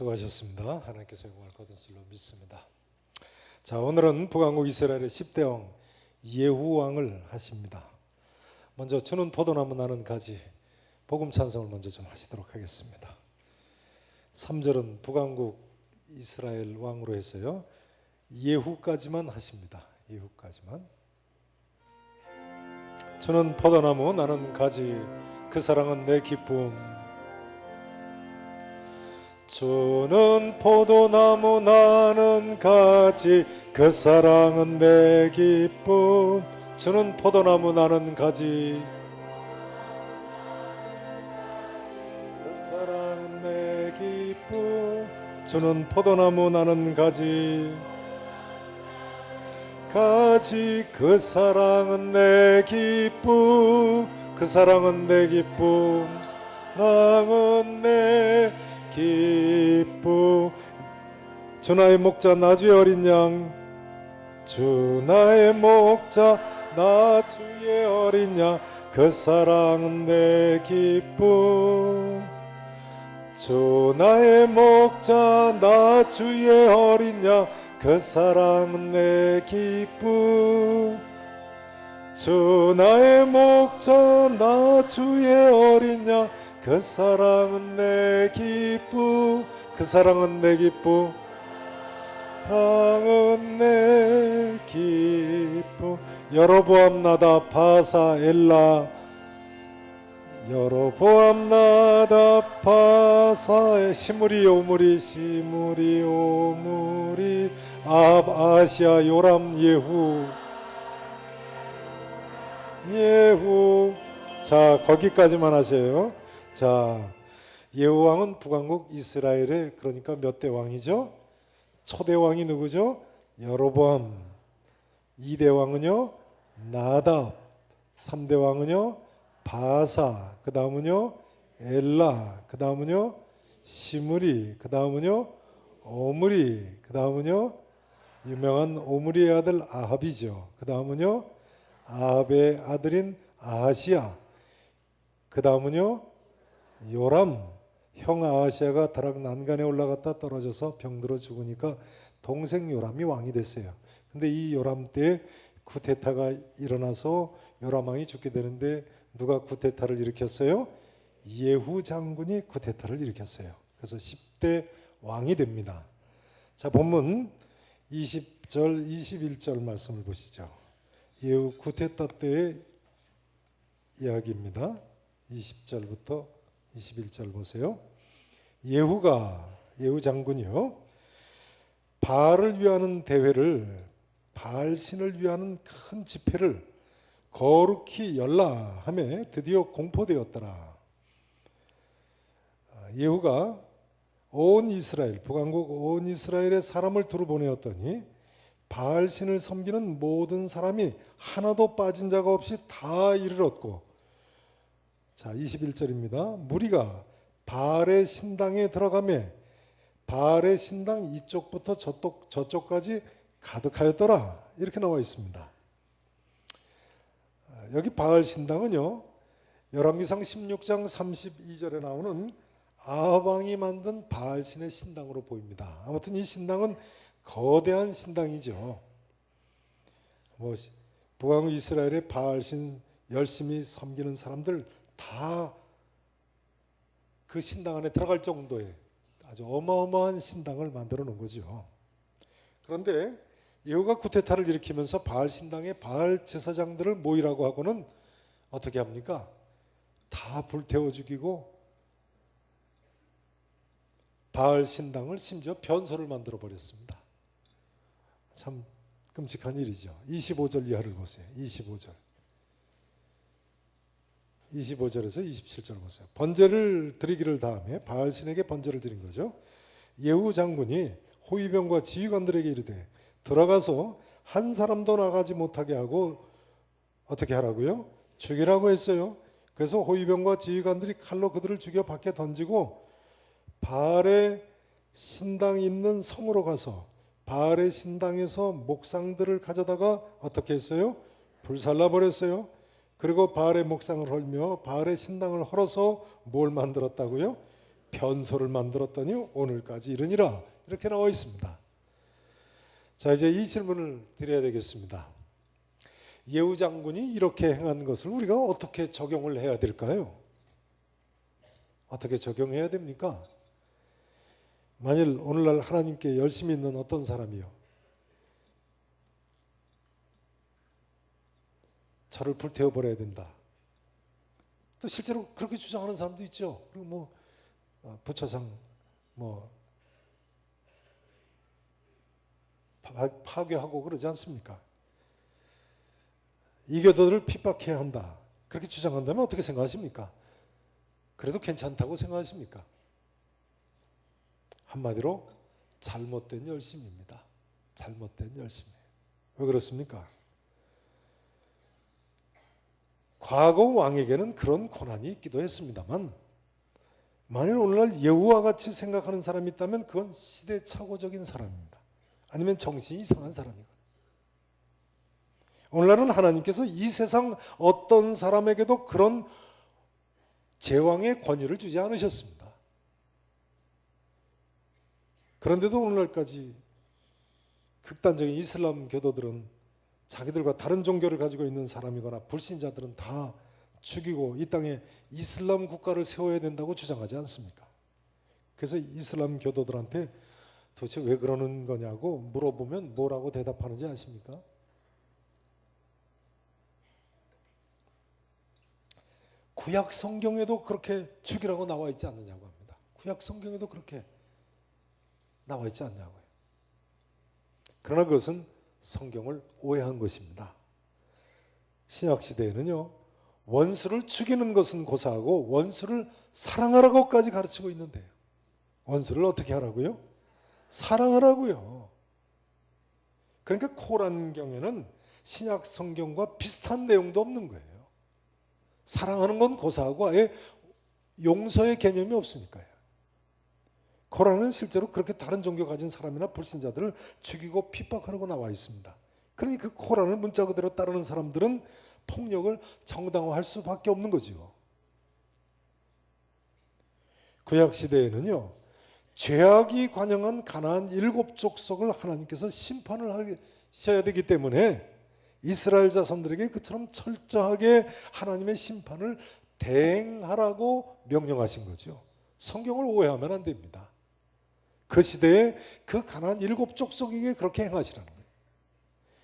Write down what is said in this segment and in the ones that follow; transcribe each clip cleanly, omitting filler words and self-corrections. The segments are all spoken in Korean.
수고하셨습니다. 하나님께서 영광을 거둔 줄로 믿습니다. 자, 오늘은 북왕국 이스라엘의 10대 왕 예후 왕을 하십니다. 먼저 주는 포도나무 나는 가지 복음 찬송을 먼저 좀 하시도록 하겠습니다. 3절은 북왕국 이스라엘 왕으로 해서요 예후까지만 하십니다. 예후까지만. 주는 포도나무 나는 가지 그 사랑은 내 기쁨. 주는 포도나무 나는 가지 그 사랑은 내 기쁨. 주는 포도나무 나는 가지 그 사랑은 내 기쁨. 주는 포도나무 나는 가지 그 사랑은 내 기쁨. 그 사랑은 내 기쁨. 사랑은 내 기쁨. 주 나의 목자 나 주의 어린 양. 주 나의 목자 나 주의 어린 양. 그 사랑은 내 기쁨. 주 나의 목자 나 주의 어린 양. 그 사랑은 내 기쁨. 주 나의 목자 나 주의 어린 양. 그 사랑은 내 기쁨. 그 사랑은 내 기쁨. 사랑은 내 기쁨. 여로보암 나답 바사 엘라. 여로보암 나답 바사 시므리 오므리 시므리 오므리 아합 아시아 요람 예후. 예후. 자, 거기까지만 하세요. 자, 예후 왕은 북왕국 이스라엘의 그러니까 몇 대 왕이죠? 초대 왕이 누구죠? 여로보암. 2대 왕은요 나답. 3대 왕은요 바사. 그 다음은요 엘라. 그 다음은요 시므리. 그 다음은요 오므리. 그 다음은요 유명한 오므리의 아들 아합이죠. 그 다음은요 아합의 아들인 아하시야. 그 다음은요 요람. 형 아하시야가 다락 난간에 올라갔다 떨어져서 병들어 죽으니까 동생 요람이 왕이 됐어요. 근데 이 요람 때 쿠데타가 일어나서 요람 왕이 죽게 되는데 누가 쿠데타를 일으켰어요? 예후 장군이 쿠데타를 일으켰어요. 그래서 10대 왕이 됩니다. 자, 본문 20절 21절 말씀을 보시죠. 예후 쿠데타 때의 이야기입니다. 20절부터 21절 보세요. 예후 장군이요 바알을 위하는 대회를, 바알 신을 위하는 큰 집회를 거룩히 열라 하며 드디어 공포되었더라. 예후가 온 이스라엘, 북왕국 온 이스라엘에 사람을 두루 보내었더니 바알 신을 섬기는 모든 사람이 하나도 빠진 자가 없이 다 이르렀고, 자 21절입니다. 무리가 바알의 신당에 들어가며 바알의 신당 이쪽부터 저쪽까지 가득하였더라. 이렇게 나와 있습니다. 여기 바알 신당은요 열왕기상 16장 32절에 나오는 아합 왕이 만든 바알 신의 신당으로 보입니다. 아무튼 이 신당은 거대한 신당이죠. 북왕국 이스라엘의 바알 신 열심히 섬기는 사람들 다 그 신당 안에 들어갈 정도의 아주 어마어마한 신당을 만들어 놓은 거죠. 그런데 예후가 쿠데타를 일으키면서 바알 신당의 바알 제사장들을 모이라고 하고는 어떻게 합니까? 다 불태워 죽이고 바알 신당을 심지어 변소를 만들어 버렸습니다. 참 끔찍한 일이죠. 25절 이하를 보세요. 25절에서 27절 보세요. 번제를 드리기를 다음에 바알 신에게 번제를 드린 거죠. 예후 장군이 호위병과 지휘관들에게 이르되 들어가서 한 사람도 나가지 못하게 하고 어떻게 하라고요? 죽이라고 했어요. 그래서 호위병과 지휘관들이 칼로 그들을 죽여 밖에 던지고 바알의 신당이 있는 성으로 가서 바알의 신당에서 목상들을 가져다가 어떻게 했어요? 불살라 버렸어요. 그리고 바알의 목상을 헐며 바알의 신당을 헐어서 뭘 만들었다고요? 변소를 만들었더니 오늘까지 이르니라. 이렇게 나와 있습니다. 자, 이제 이 질문을 드려야 되겠습니다. 예후 장군이 이렇게 행한 것을 우리가 어떻게 적용을 해야 될까요? 어떻게 적용해야 됩니까? 만일 오늘날 하나님께 열심히 있는 어떤 사람이요, 저를 불태워버려야 된다, 또 실제로 그렇게 주장하는 사람도 있죠. 그리고 부처상 파괴하고 그러지 않습니까? 이교도들을 핍박해야 한다, 그렇게 주장한다면 어떻게 생각하십니까? 그래도 괜찮다고 생각하십니까? 한마디로 잘못된 열심입니다. 잘못된 열심이에요. 왜 그렇습니까? 과거 왕에게는 그런 고난이 있기도 했습니다만, 만일 오늘날 예후와 같이 생각하는 사람이 있다면 그건 시대착오적인 사람입니다. 아니면 정신이 이상한 사람이거든요. 오늘날은 하나님께서 이 세상 어떤 사람에게도 그런 제왕의 권위를 주지 않으셨습니다. 그런데도 오늘날까지 극단적인 이슬람 교도들은 자기들과 다른 종교를 가지고 있는 사람이거나 불신자들은 다 죽이고 이 땅에 이슬람 국가를 세워야 된다고 주장하지 않습니까? 그래서 이슬람 교도들한테 도대체 왜 그러는 거냐고 물어보면 뭐라고 대답하는지 아십니까? 구약 성경에도 그렇게 죽이라고 나와 있지 않느냐고 합니다. 구약 성경에도 그렇게 나와 있지 않냐고요. 그러나 그것은 성경을 오해한 것입니다. 신약 시대에는요, 원수를 죽이는 것은 고사하고 원수를 사랑하라고까지 가르치고 있는데요. 원수를 어떻게 하라고요? 사랑하라고요. 그러니까 코란경에는 신약 성경과 비슷한 내용도 없는 거예요. 사랑하는 건 고사하고 아예 용서의 개념이 없으니까요. 코란은 실제로 그렇게 다른 종교 가진 사람이나 불신자들을 죽이고 핍박하라고 나와 있습니다. 그러니 그 코란을 문자 그대로 따르는 사람들은 폭력을 정당화할 수밖에 없는 거죠. 구약 시대에는요, 죄악이 관영한 가나안 7 족속을 하나님께서 심판을 하셔야 되기 때문에 이스라엘 자손들에게 그처럼 철저하게 하나님의 심판을 대행하라고 명령하신 거죠. 성경을 오해하면 안 됩니다. 그 시대에 그 가나안 7 족속에게 그렇게 행하시라는 거예요.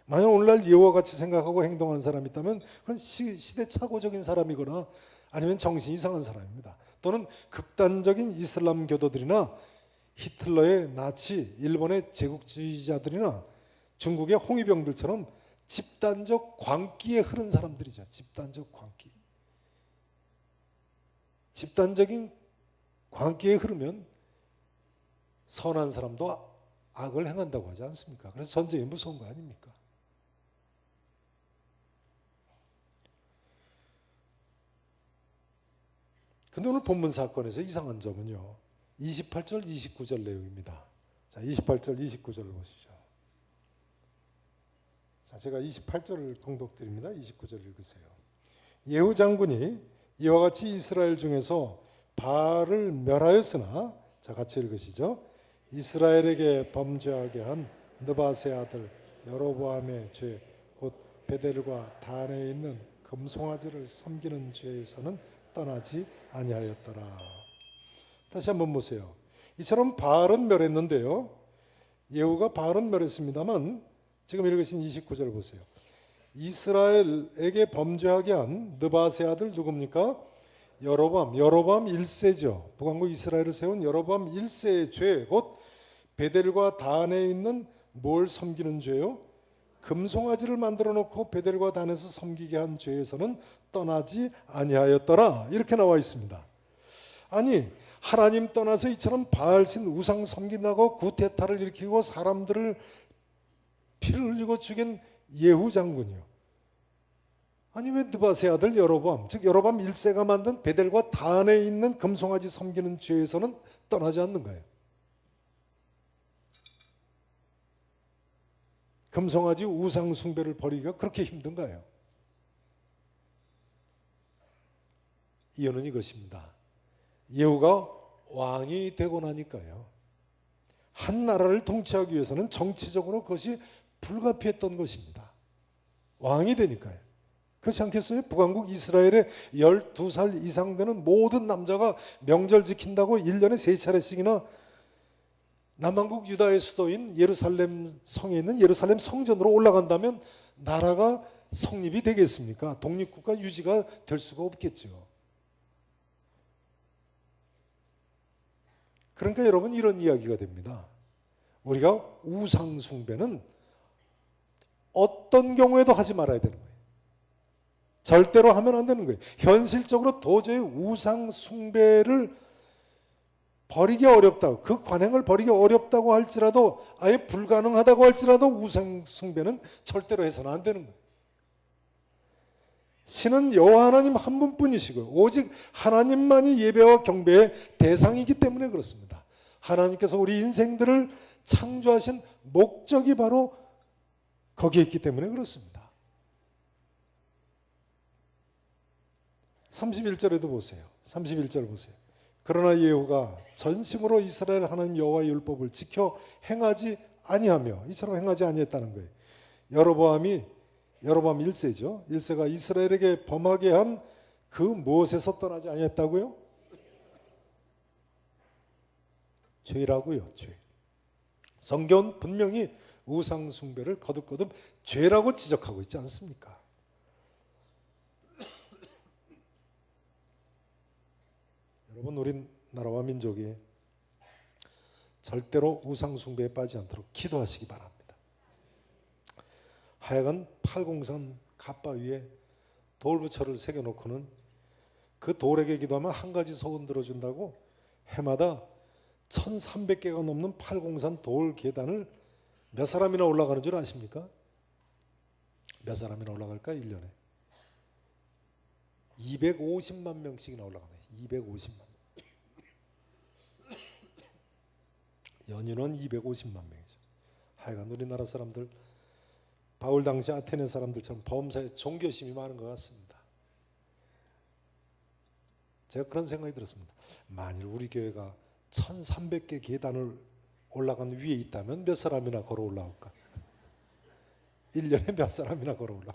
만약 오늘날 예후와 같이 생각하고 행동하는 사람이 있다면 그건 시대착오적인 사람이거나 아니면 정신이 이상한 사람입니다. 또는 극단적인 이슬람 교도들이나 히틀러의 나치, 일본의 제국주의자들이나 중국의 홍위병들처럼 집단적 광기에 흐른 사람들이죠. 집단적 광기. 집단적인 광기에 흐르면 선한 사람도 악을 행한다고 하지 않습니까? 그래서 전쟁이 무서운 거 아닙니까? 근데 오늘 본문 사건에서 이상한 점은요, 28절, 29절 내용입니다. 자, 28절, 29절을 보시죠. 자, 제가 28절을 봉독드립니다. 29절 읽으세요. 예후 장군이 이와 같이 이스라엘 중에서 바알을 멸하였으나, 자, 같이 읽으시죠. 이스라엘에게 범죄하게 한 느밧의 아들 여로보암의 죄, 곧 베델과 단에 있는 금송아지를 섬기는 죄에서는 떠나지 아니하였더라. 다시 한번 보세요. 이처럼 바알은 멸했는데요, 예후가 바알은 멸했습니다만 지금 읽으신 29절 보세요. 이스라엘에게 범죄하게 한 느밧의 아들 누굽니까? 여로보암 1세죠. 북왕국 이스라엘을 세운 여로보암 1세의 죄, 곧 베델과 단에 있는 뭘 섬기는 죄요? 금송아지를 만들어 놓고 베델과 단에서 섬기게 한 죄에서는 떠나지 아니하였더라. 이렇게 나와 있습니다. 아니, 하나님 떠나서 이처럼 바알신 우상 섬긴다고 구테타를 일으키고 사람들을 피를 흘리고 죽인 예후 장군이요, 아니 왜 느밧의 아들 여로보암, 즉 여로보암 1세가 만든 베델과 단에 있는 금송아지 섬기는 죄에서는 떠나지 않는 거예요? 금송아지 우상 숭배를 버리기가 그렇게 힘든가요? 이유는 이것입니다. 예후가 왕이 되고 나니까요. 한 나라를 통치하기 위해서는 정치적으로 그것이 불가피했던 것입니다. 왕이 되니까요. 그렇지 않겠어요? 북왕국 이스라엘에 12살 이상 되는 모든 남자가 명절 지킨다고 1년에 3차례씩이나 남왕국 유다의 수도인 예루살렘 성에 있는 예루살렘 성전으로 올라간다면 나라가 성립이 되겠습니까? 독립국가 유지가 될 수가 없겠죠. 그러니까 여러분 이런 이야기가 됩니다. 우리가 우상 숭배는 어떤 경우에도 하지 말아야 되는 거예요. 절대로 하면 안 되는 거예요. 현실적으로 도저히 우상 숭배를 버리기 어렵다고, 그 관행을 버리기 어렵다고 할지라도, 아예 불가능하다고 할지라도 우상 숭배는 절대로 해서는 안 되는 거예요. 신은 여호와 하나님 한 분뿐이시고요. 오직 하나님만이 예배와 경배의 대상이기 때문에 그렇습니다. 하나님께서 우리 인생들을 창조하신 목적이 바로 거기에 있기 때문에 그렇습니다. 31절에도 보세요. 31절 보세요. 그러나 예후가 전심으로 이스라엘 하나님 여호와의 율법을 지켜 행하지 아니하며, 이처럼 행하지 아니했다는 거예요. 여로보암 1세죠. 1세가 이스라엘에게 범하게 한 그 무엇에서 떠나지 아니했다고요? 죄라고요. 죄. 성경은 분명히 우상 숭배를 거듭거듭 죄라고 지적하고 있지 않습니까? 여러분, 우리나라와 민족이 절대로 우상 숭배에 빠지지 않도록 기도하시기 바랍니다. 하여간 팔공산 갑바 위에 돌부처를 새겨놓고는 그 돌에게 기도하면 한 가지 소원 들어준다고 해마다 1300개가 넘는 팔공산 돌 계단을 몇 사람이나 올라가는 줄 아십니까? 몇 사람이나 올라갈까? 1년에 250만 명씩이나 올라가네요. 250만 명. 연인원 250만 명이죠. 하여간 우리나라 사람들, 바울 당시 아테네 사람들처럼 범사에 종교심이 많은 것 같습니다. 제가 그런 생각이 들었습니다. 만일 우리 교회가 1300개 계단을 올라간 위에 있다면 몇 사람이나 걸어 올라올까? 1년에 몇 사람이나 걸어 올라올까?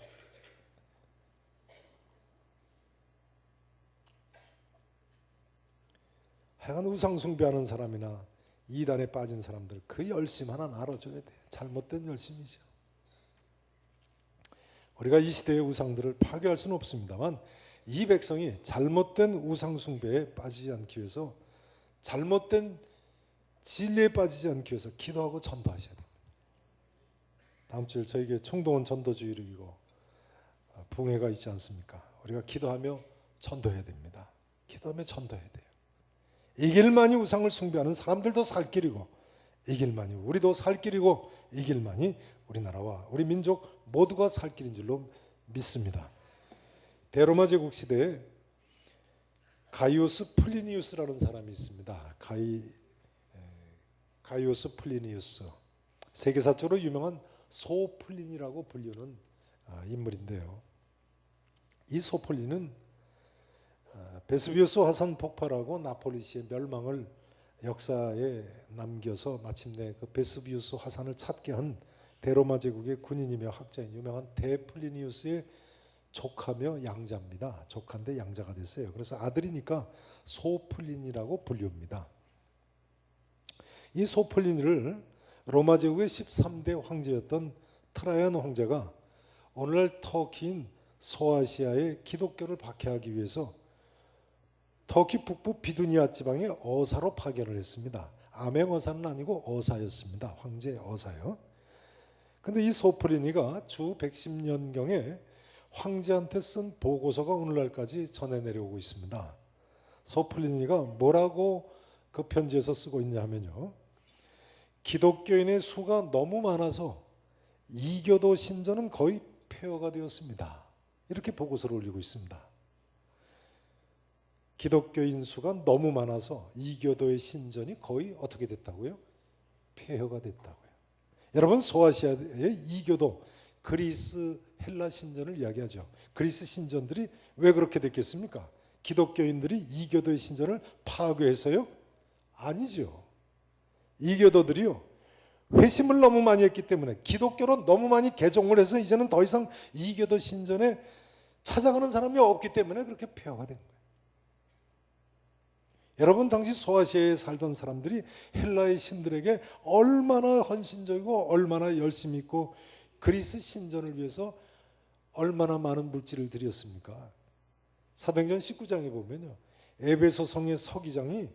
하여간 우상 숭배하는 사람이나 이단에 빠진 사람들, 그 열심 하나는 알아줘야 돼요. 잘못된 열심이죠. 우리가 이 시대의 우상들을 파괴할 수는 없습니다만, 이 백성이 잘못된 우상 숭배에 빠지지 않기 위해서, 잘못된 진리에 빠지지 않기 위해서 기도하고 전도하셔야 됩니다. 다음 주에 저에게 총동원 전도주일이고 붕해가 있지 않습니까? 우리가 기도하며 전도해야 됩니다. 기도하며 전도해야 돼요. 이 길만이 우상을 숭배하는 사람들도 살 길이고, 이 길만이 우리도 살 길이고, 이 길만이 우리나라와 우리 민족 모두가 살 길인 줄로 믿습니다. 대로마 제국 시대에 가이오스 플리니우스라는 사람이 있습니다. 가이오스 플리니우스, 세계사적으로 유명한 소플린이라고 불리는 인물인데요. 이 소플린은 베스비우스 화산 폭발하고 나폴리시의 멸망을 역사에 남겨서 마침내 그 베스비우스 화산을 찾게 한 대로마 제국의 군인이며 학자인 유명한 데플리니우스의 조카며 양자입니다. 조카인데 양자가 됐어요. 그래서 아들이니까 소플린이라고 불립니다. 이 소플린을 로마 제국의 13대 황제였던 트라이안 황제가 오늘날 터키인 소아시아의 기독교를 박해하기 위해서 터키 북부 비두니아 지방의 어사로 파견을 했습니다. 아맹어사는 아니고 어사였습니다. 황제 어사요. 근데 이 소플리니가 주 110년경에 황제한테 쓴 보고서가 오늘날까지 전해 내려오고 있습니다. 소플리니가 뭐라고 그 편지에서 쓰고 있냐 하면요, 기독교인의 수가 너무 많아서 이교도 신전은 거의 폐허가 되었습니다. 이렇게 보고서를 올리고 있습니다. 기독교인 수가 너무 많아서 이교도의 신전이 거의 어떻게 됐다고요? 폐허가 됐다고요. 여러분, 소아시아의 이교도, 그리스 헬라 신전을 이야기하죠. 그리스 신전들이 왜 그렇게 됐겠습니까? 기독교인들이 이교도의 신전을 파괴해서요, 아니죠. 이교도들이요, 회심을 너무 많이 했기 때문에 기독교로 너무 많이 개종을 해서 이제는 더 이상 이교도 신전에 찾아가는 사람이 없기 때문에 그렇게 폐허가 된 거예요. 여러분, 당시 소아시아에 살던 사람들이 헬라의 신들에게 얼마나 헌신적이고 얼마나 열심히 있고 그리스 신전을 위해서 얼마나 많은 물질을 들였습니까? 사도행전 19장에 보면요, 에베소 성의 서기장이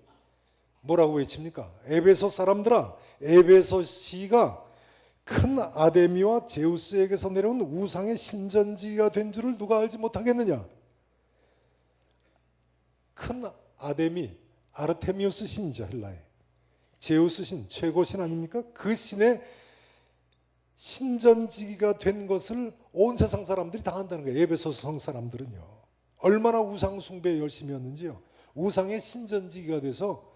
뭐라고 외칩니까? 에베소 사람들아, 에베소시가 큰 아데미와 제우스에게서 내려온 우상의 신전지가 된 줄을 누가 알지 못하겠느냐? 큰 아데미, 아르테미우스 신이죠, 헬라의. 제우스 신, 최고 신 아닙니까? 그 신의 신전지가 된 것을 온 세상 사람들이 다 한다는 거예요. 에베소 성 사람들은요, 얼마나 우상 숭배에 열심히 였는지요. 우상의 신전지가 돼서,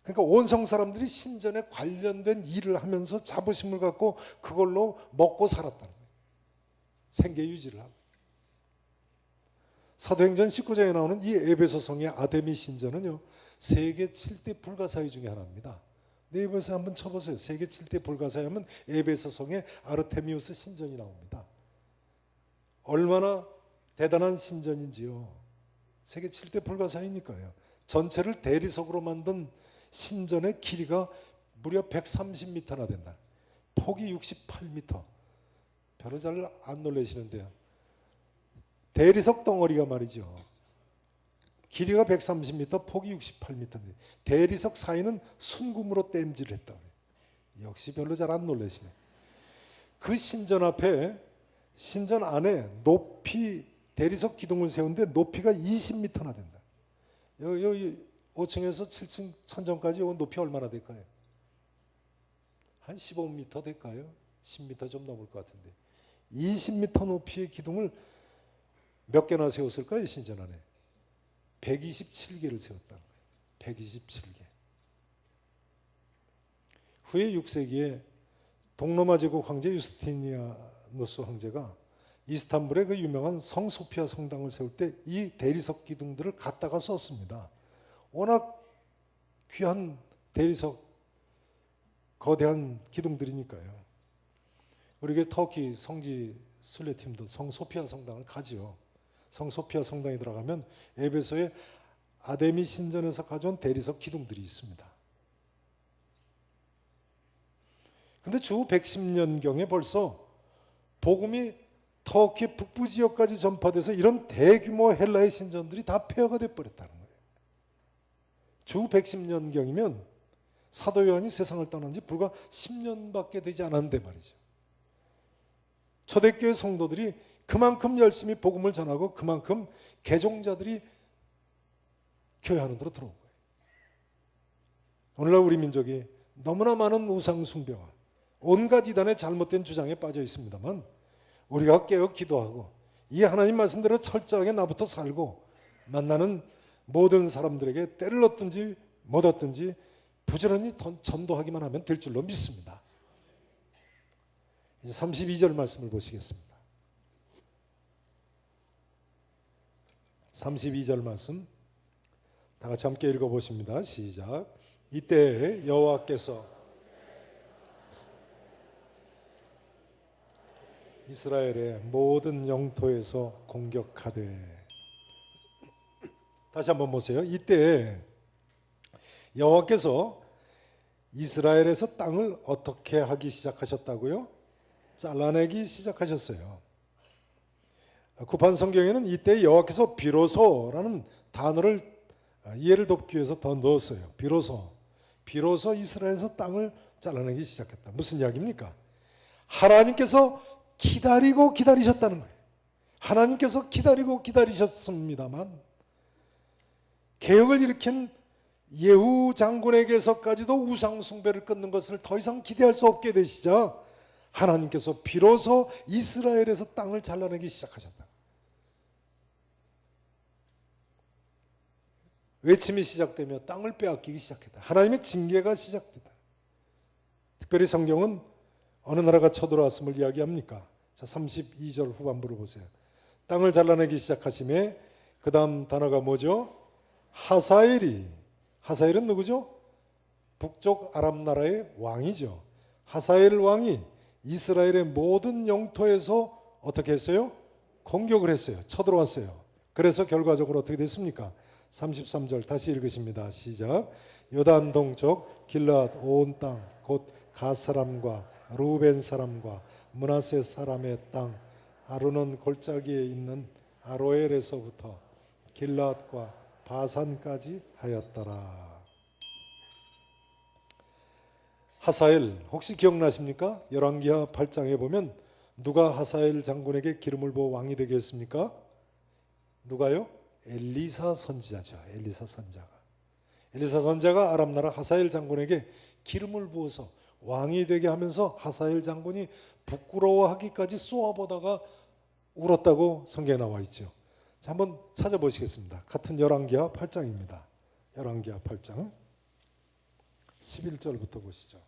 그러니까 온 성 사람들이 신전에 관련된 일을 하면서 자부심을 갖고 그걸로 먹고 살았다는 거예요. 생계 유지를 하고. 사도행전 19장에 나오는 이 에베소 성의 아데미 신전은요, 세계 7대 불가사의 중에 하나입니다. 네이버에서 한번 쳐보세요. 세계 7대 불가사의 하면 에베소 성의 아르테미우스 신전이 나옵니다. 얼마나 대단한 신전인지요. 세계 7대 불가사의니까요. 전체를 대리석으로 만든 신전의 길이가 무려 130m나 된다. 폭이 68m. 별로 잘 안 놀라시는데요, 대리석 덩어리가 말이죠, 길이가 130m, 폭이 68m인데 대리석 사이는 순금으로 땜질을 했다. 역시 별로 잘 안 놀라시네. 그 신전 앞에, 신전 안에 높이 대리석 기둥을 세우는데 높이가 20m나 된다. 여기 5층에서 7층 천정까지 높이 얼마나 될까요? 한 15m 될까요? 10m 좀 넘을 것 같은데 20m 높이의 기둥을 몇 개나 세웠을까요? 신전 안에 127개를 세웠다는 거예요. 127개. 후에 6세기에 동로마 제국 황제 유스티니아누스 황제가 이스탄불에 그 유명한 성 소피아 성당을 세울 때 이 대리석 기둥들을 갖다가 썼습니다. 워낙 귀한 대리석, 거대한 기둥들이니까요. 우리 터키 성지 순례팀도 성 소피아 성당을 가지요. 성 소피아 성당에 들어가면 에베소의 아데미 신전에서 가져온 대리석 기둥들이 있습니다. 근데 주 110년경에 벌써 복음이 터키 북부 지역까지 전파돼서 이런 대규모 헬라의 신전들이 다 폐허가 돼버렸다는 거예요. 주 110년경이면 사도 요한이 세상을 떠난 지 불과 10년밖에 되지 않았는데 말이죠. 초대교회 성도들이 그만큼 열심히 복음을 전하고 그만큼 개종자들이 교회 안으로 들어온 거예요. 오늘날 우리 민족이 너무나 많은 우상 숭배와 온갖 이단의 잘못된 주장에 빠져 있습니다만, 우리가 깨어 기도하고 이 하나님 말씀대로 철저하게 나부터 살고 만나는 모든 사람들에게 때를 얻든지 못 얻든지 부지런히 전도하기만 하면 될 줄로 믿습니다. 이제 32절 말씀을 보시겠습니다. 32절 말씀 다 같이 함께 읽어보십니다. 시작. 이때 여호와께서 이스라엘의 모든 영토에서 공격하되. 다시 한번 보세요. 이때 여호와께서 이스라엘에서 땅을 어떻게 하기 시작하셨다고요? 잘라내기 시작하셨어요. 구판 성경에는 이때 여호와께서 비로소라는 단어를 이해를 돕기 위해서 더 넣었어요. 비로소 이스라엘에서 땅을 잘라내기 시작했다. 무슨 이야기입니까? 하나님께서 기다리고 기다리셨다는 거예요. 하나님께서 기다리고 기다리셨습니다만 개혁을 일으킨 예후 장군에게서까지도 우상 숭배를 끊는 것을 더 이상 기대할 수 없게 되시자 하나님께서 비로소 이스라엘에서 땅을 잘라내기 시작하셨다. 외침이 시작되며 땅을 빼앗기기 시작했다. 하나님의 징계가 시작됐다. 특별히 성경은 어느 나라가 쳐들어왔음을 이야기합니까? 자, 32절 후반부를 보세요. 땅을 잘라내기 시작하심에 그 다음 단어가 뭐죠? 하사엘이. 하사엘은 누구죠? 북쪽 아람 나라의 왕이죠. 하사엘 왕이 이스라엘의 모든 영토에서 어떻게 했어요? 공격을 했어요. 쳐들어왔어요. 그래서 결과적으로 어떻게 됐습니까? 33절 다시 읽으십니다. 시작. 요단 동쪽 길앗 온 땅 곧 갓 사람과 루벤 사람과 므낫세 사람의 땅 아르논 골짜기에 있는 아로엘에서부터 길앗과 바산까지 하였더라. 하사엘 혹시 기억나십니까? 열왕기하 8장에 보면 누가 하사엘 장군에게 기름을 부어 왕이 되게 했습니까? 누가요? 엘리사 선지자죠. 엘리사 선지자가. 엘리사 선지자가 아람 나라 하사엘 장군에게 기름을 부어서 왕이 되게 하면서 하사엘 장군이 부끄러워하기까지 쏘아보다가 울었다고 성경에 나와 있죠. 자, 한번 찾아보시겠습니다. 같은 열왕기하 8장입니다. 열왕기하 8장 11절부터 보시죠.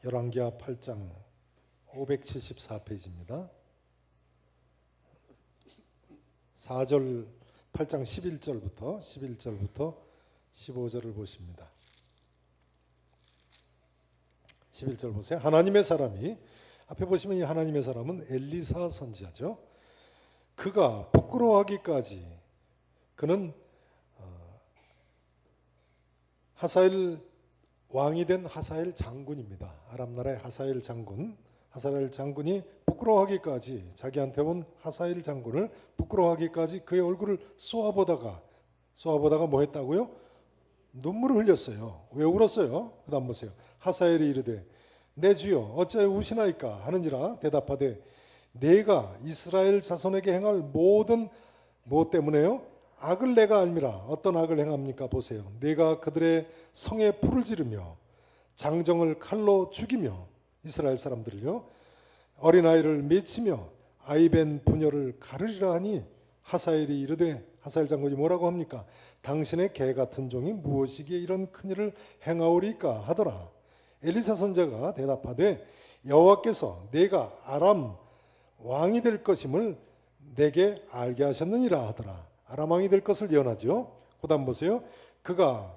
열왕기하 8장 574페이지입니다. 4절 8장 11절부터 15절을 보십니다. 11절 보세요. 하나님의 사람이 앞에 보시면 이 하나님의 사람은 엘리사 선지자죠. 그가 부끄러워하기까지 그는 하사엘 왕이 된 하사엘 장군입니다. 아람 나라의 하사엘 장군. 하사엘 장군이 부끄러워하기까지 자기한테 온 하사엘 장군을 부끄러워하기까지 그의 얼굴을 쏘아보다가 뭐 했다고요? 눈물을 흘렸어요. 왜 울었어요? 그 다음 보세요. 하사엘이 이르되 내 주여 어찌하여 우시나이까 하는지라 대답하되 내가 이스라엘 자손에게 행할 모든 무엇 때문에요? 악을 내가 알미라. 어떤 악을 행합니까? 보세요. 내가 그들의 성에 불을 지르며 장정을 칼로 죽이며 이스라엘 사람들을요 어린아이를 맺히며 아이벤 부녀를 가르리라 하니 하사엘이 이르되 하사엘 장군이 뭐라고 합니까? 당신의 개 같은 종이 무엇이기에 이런 큰일을 행하오리까 하더라. 엘리사 선지자가 대답하되 여호와께서 내가 아람 왕이 될 것임을 내게 알게 하셨느니라 하더라. 아람 왕이 될 것을 예언하죠. 그다음 보세요. 그가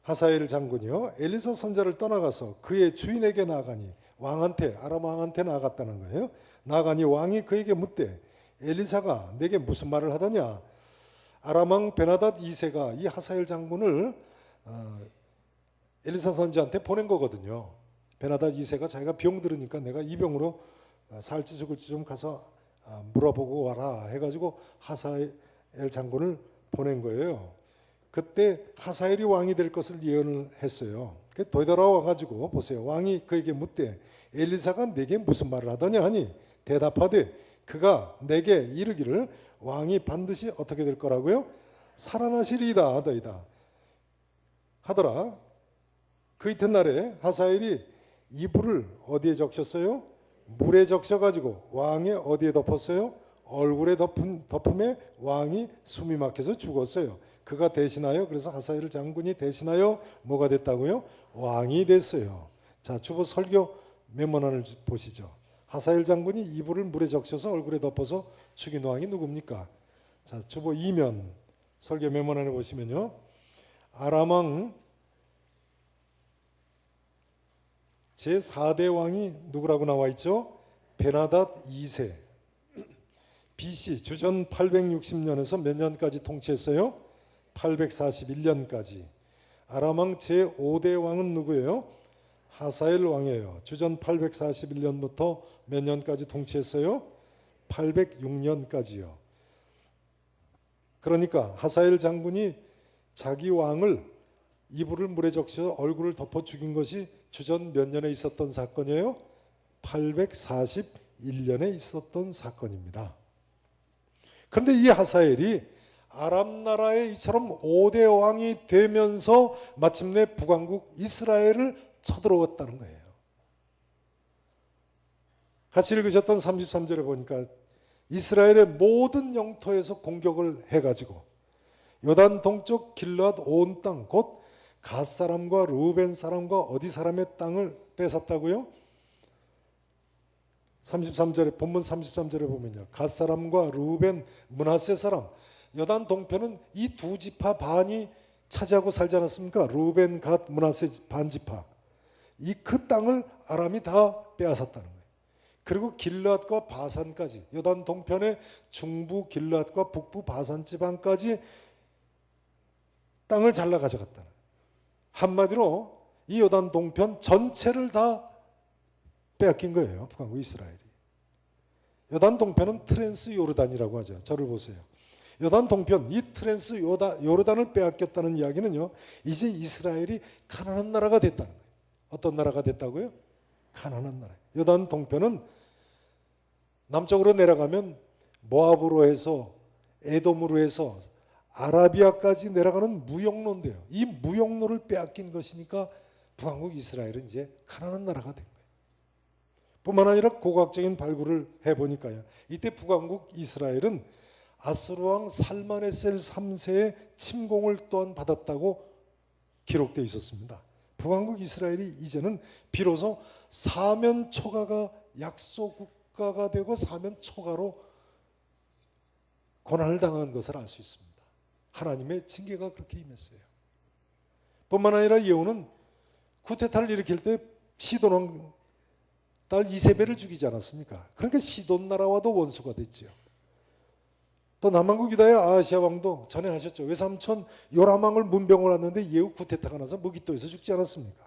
하사엘 장군이요 엘리사 선지자를 떠나가서 그의 주인에게 나아가니 왕한테 아람 왕한테 나아갔다는 거예요. 나아가니 왕이 그에게 묻되 엘리사가 내게 무슨 말을 하더냐? 아람 왕 베나닷 2세가 이 하사엘 장군을 엘리사 선지자한테 보낸 거거든요. 베나닷 2세가 자기가 병 들으니까 내가 이 병으로 살지 죽을지 좀 가서 물어보고 와라 해가지고 하사엘 장군을 보낸 거예요. 그때 하사엘이 왕이 될 것을 예언을 했어요. 되돌아와 가지고 보세요. 왕이 그에게 묻되 엘리사가 내게 무슨 말을 하더냐 하니 대답하되 그가 내게 이르기를 왕이 반드시 어떻게 될 거라고요? 살아나시리이다 하더이다 하더라. 그 이튿날에 하사엘이 이불을 어디에 적셨어요? 물에 적셔가지고 왕의 어디에 덮었어요? 얼굴에 덮음에 왕이 숨이 막혀서 죽었어요. 그가 대신하여 그래서 하사엘 장군이 대신하여 뭐가 됐다고요? 왕이 됐어요. 자, 주보 설교 메모란을 보시죠. 하사엘 장군이 이불을 물에 적셔서 얼굴에 덮어서 죽인 왕이 누굽니까? 자, 주보 2면 설교 메모란에 보시면요. 아람 왕 제4대 왕이 누구라고 나와 있죠? 베나닷 2세. BC 주전 860년에서 몇 년까지 통치했어요? 841년까지. 아람 왕 제5대 왕은 누구예요? 하사엘 왕이에요. 주전 841년부터 몇 년까지 통치했어요? 806년까지요. 그러니까 하사엘 장군이 자기 왕을 이불을 물에 적셔 얼굴을 덮어 죽인 것이 주전 몇 년에 있었던 사건이에요? 841년에 있었던 사건입니다. 그런데 이 하사엘이 아람 나라의 이처럼 5대 왕이 되면서 마침내 북왕국 이스라엘을 쳐들어왔다는 거예요. 같이 읽으셨던 33절에 보니까 이스라엘의 모든 영토에서 공격을 해가지고 요단 동쪽 길앗 온 땅 곧 갓 사람과 루벤 사람과 어디 사람의 땅을 뺏었다고요? 33절에 본문 33절에 보면요. 갓 사람과 루벤, 므낫세 사람, 요단 동편은 이 두 지파 반이 차지하고 살지 않았습니까? 루벤, 갓, 므낫세 반 지파. 이 그 땅을 아람이 다 빼앗았다는 거예요. 그리고 길르앗과 바산까지, 요단 동편의 중부 길르앗과 북부 바산 지방까지 땅을 잘라 가져갔다는 거예요. 한마디로 이 요단 동편 전체를 다 빼앗긴 거예요. 북왕국 이스라엘이. 요단 동편은 트랜스 요르단이라고 하죠. 저를 보세요. 요단 동편, 이 트랜스 요르단을 빼앗겼다는 이야기는요, 이제 이스라엘이 가난한 나라가 됐다는 거예요. 어떤 나라가 됐다고요? 가난한 나라. 요단 동편은 남쪽으로 내려가면 모압으로 해서 에돔으로 해서 아라비아까지 내려가는 무역로인데요. 이 무역로를 빼앗긴 것이니까 북왕국 이스라엘은 이제 가난한 나라가 된 거예요. 뿐만 아니라 고고학적인 발굴을 해보니까요, 이때 북왕국 이스라엘은 아수르 왕 살마네셀 3세의 침공을 또한 받았다고 기록되어 있었습니다. 북왕국 이스라엘이 이제는 비로소 사면초가가 약소 국가가 되고 사면초가로 고난을 당한 것을 알 수 있습니다. 하나님의 징계가 그렇게 임했어요. 뿐만 아니라 예후는 쿠데타를 일으킬 때 시돈 왕 딸 이세벨을 죽이지 않았습니까? 그러니까 시돈 나라와도 원수가 됐지요. 또 남왕국 유다의 아하시아 왕도 전에 하셨죠. 외삼촌 요람 왕을 문병을 왔는데 예후 쿠데타가 나서 무기또에서 죽지 않았습니까?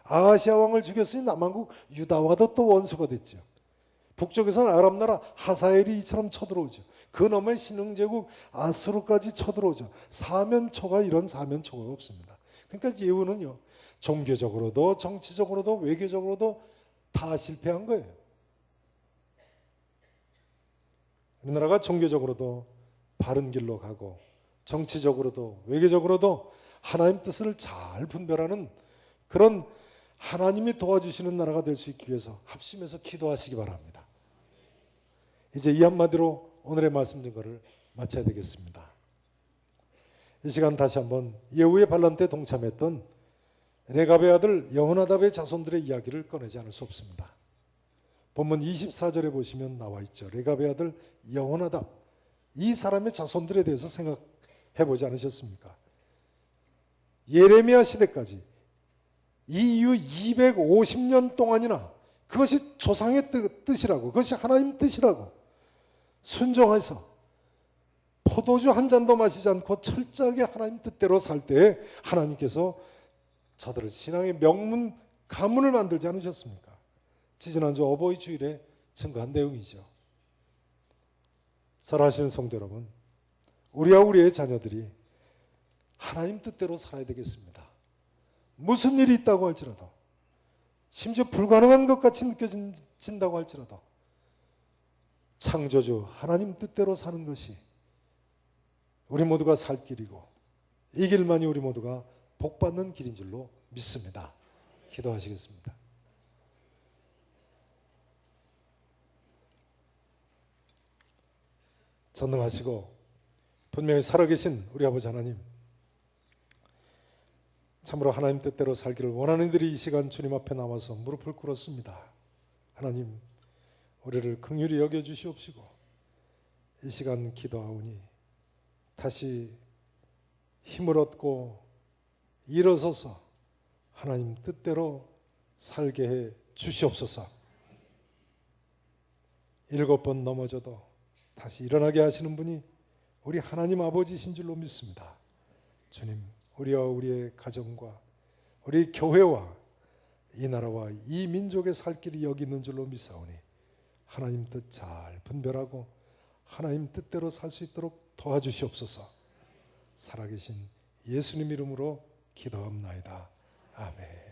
아하시아 왕을 죽였으니 남왕국 유다와도 또 원수가 됐죠. 북쪽에서는 아람 나라 하사엘이 이처럼 쳐들어오죠. 그 너머에 신흥제국 아수르까지 쳐들어오죠. 사면초가 이런 사면초가 없습니다. 그러니까 예후는요, 종교적으로도 정치적으로도 외교적으로도 다 실패한 거예요. 우리나라가 종교적으로도 바른 길로 가고 정치적으로도 외교적으로도 하나님 뜻을 잘 분별하는 그런 하나님이 도와주시는 나라가 될 수 있기 위해서 합심해서 기도하시기 바랍니다. 이제 이 한마디로 오늘의 말씀 증거를 마쳐야 되겠습니다. 이 시간 다시 한번 예후의 반란 때 동참했던 레갑의 아들 여호나답의 자손들의 이야기를 꺼내지 않을 수 없습니다. 본문 24절에 보시면 나와 있죠. 레갑의 아들 여호나답, 이 사람의 자손들에 대해서 생각해 보지 않으셨습니까? 예레미야 시대까지 이 이후 250년 동안이나 그것이 조상의 뜻이라고, 그것이 하나님 뜻이라고 순종해서 포도주 한 잔도 마시지 않고 철저하게 하나님 뜻대로 살 때에 하나님께서 저들을 신앙의 명문 가문을 만들지 않으셨습니까? 지지난주 어버이 주일에 증거한 내용이죠. 사랑하시는 성도 여러분, 우리와 우리의 자녀들이 하나님 뜻대로 살아야 되겠습니다. 무슨 일이 있다고 할지라도, 심지어 불가능한 것 같이 느껴진다고 할지라도 창조주 하나님 뜻대로 사는 것이 우리 모두가 살 길이고 이 길만이 우리 모두가 복받는 길인 줄로 믿습니다. 기도하시겠습니다. 전능하시고 분명히 살아계신 우리 아버지 하나님, 참으로 하나님 뜻대로 살기를 원하는 이들이 이 시간 주님 앞에 나와서 무릎을 꿇었습니다. 하나님, 우리를 긍휼히 여겨주시옵시고 이 시간 기도하오니 다시 힘을 얻고 일어서서 하나님 뜻대로 살게 해 주시옵소서. 7번 넘어져도 다시 일어나게 하시는 분이 우리 하나님 아버지신 줄로 믿습니다. 주님, 우리와 우리의 가정과 우리 교회와 이 나라와 이 민족의 살 길이 여기 있는 줄로 믿사오니 하나님 뜻 잘 분별하고 하나님 뜻대로 살 수 있도록 도와주시옵소서. 살아계신 예수님 이름으로 기도합나이다. 아멘.